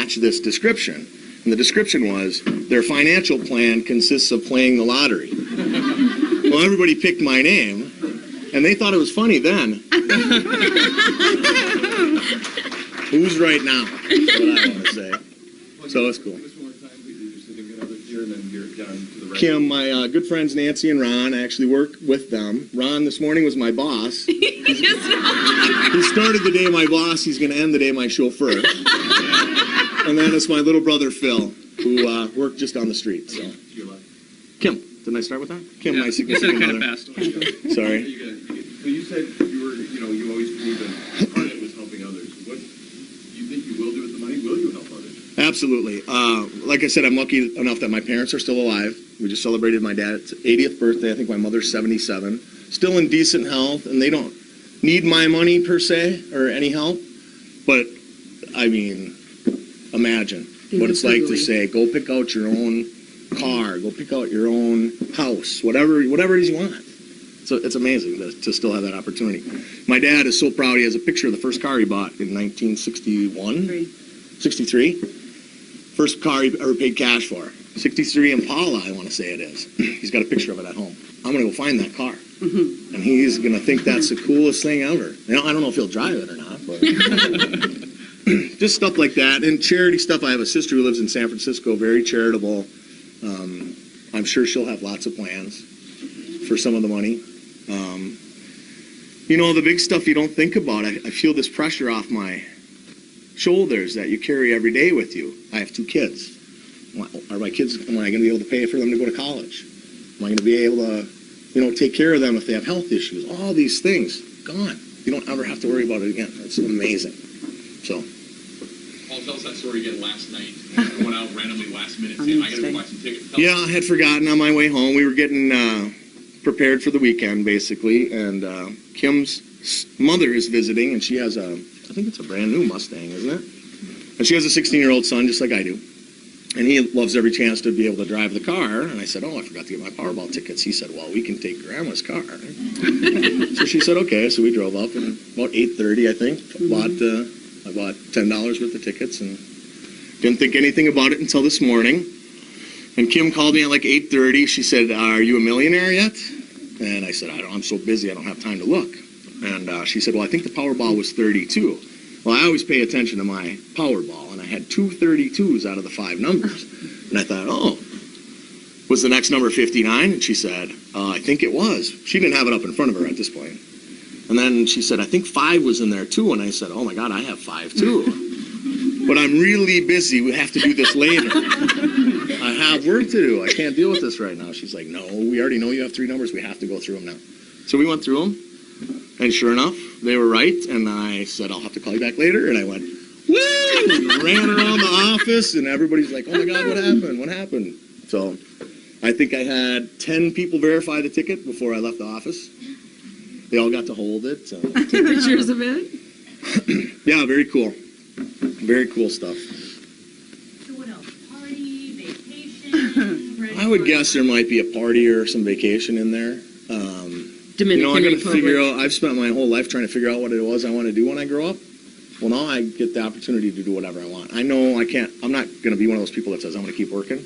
match this description. And the description was, their financial plan consists of playing the lottery. Well, everybody picked my name, and they thought it was funny then. Who's right now? That's what I want to say. So it's cool. Kim, my good friends Nancy and Ron, I actually work with them. Ron this morning was my boss. He started the day my boss, he's going to end the day my chauffeur. And then it's my little brother Phil, who worked just on the street. So, Kim, didn't I start with that? Kim, my significant other. You said it kind of fast. Sorry. So you said you always believe that part of it was helping others. What you think you will do with the money? Will you help others? Absolutely. Like I said, I'm lucky enough that my parents are still alive. We just celebrated my dad's 80th birthday. I think my mother's 77. Still in decent health, and they don't need my money per se or any help. But, I mean, imagine what it's like to say, go pick out your own car, go pick out your own house, whatever it is you want. So it's amazing to still have that opportunity. My dad is so proud. He has a picture of the first car he bought in 1961, 63. First car he ever paid cash for. 63 Impala, I want to say it is. He's got a picture of it at home. I'm going to go find that car. And he's going to think that's the coolest thing ever. I don't know if he'll drive it or not, but just stuff like that. And charity stuff. I have a sister who lives in San Francisco, very charitable. I'm sure she'll have lots of plans for some of the money. The big stuff you don't think about. I feel this pressure off my shoulders that you carry every day with you. I have 2 kids. Are my kids, am I going to be able to pay for them to go to college? Am I going to be able to, take care of them if they have health issues? All these things, gone. You don't ever have to worry about it again. It's amazing. So. Paul, tell us that story again last night. I went out randomly last minute saying, I got to go buy some tickets. Yeah, I had forgotten on my way home. We were getting prepared for the weekend, basically, and Kim's mother is visiting, and she has I think it's a brand new Mustang, isn't it? And she has a 16-year-old son, just like I do. And he loves every chance to be able to drive the car. And I said, I forgot to get my Powerball tickets. He said, well, we can take Grandma's car. So she said, okay. So we drove up, and about 8:30, I think, I bought $10 worth of tickets and didn't think anything about it until this morning. And Kim called me at like 8:30. She said, are you a millionaire yet? And I said, I'm so busy, I don't have time to look. And she said, well, I think the Powerball was 32. Well, I always pay attention to my Powerball, and I had 2 32s out of the 5 numbers. And I thought, was the next number 59? And she said, I think it was. She didn't have it up in front of her at this point. And then she said, I think 5 was in there too. And I said, oh my God, I have 5 too. But I'm really busy. We have to do this later. I have work to do. I can't deal with this right now. She's like, no, we already know you have 3 numbers. We have to go through them now. So we went through them. And sure enough, they were right. And I said, I'll have to call you back later. And I went, woo! And ran around the office. And everybody's like, oh my God, what happened? What happened? So I think I had 10 people verify the ticket before I left the office. They all got to hold it. So. Take pictures of it? Yeah, very cool. Very cool stuff. So what else? Party, vacation? I would guess there might be a party or some vacation in there. I got to figure out, I've spent my whole life trying to figure out what it was I want to do when I grow up. Well, now I get the opportunity to do whatever I want. I know I'm not going to be one of those people that says I'm going to keep working.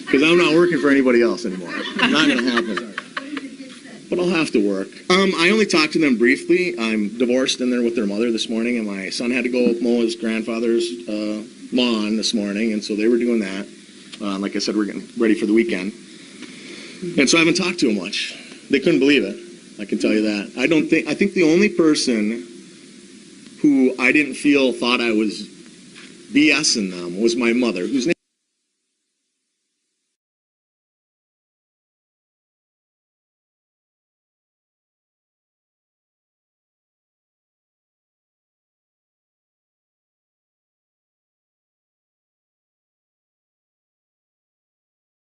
Because I'm not working for anybody else anymore. It's not going to happen. But I'll have to work. I only talked to them briefly. I'm divorced and they're with their mother this morning, and my son had to go mow his grandfather's lawn this morning, and so they were doing that. Like I said, we're getting ready for the weekend. And so I haven't talked to them much. They couldn't believe it. I can tell you that. I think the only person who I didn't feel thought I was BSing them was my mother, whose name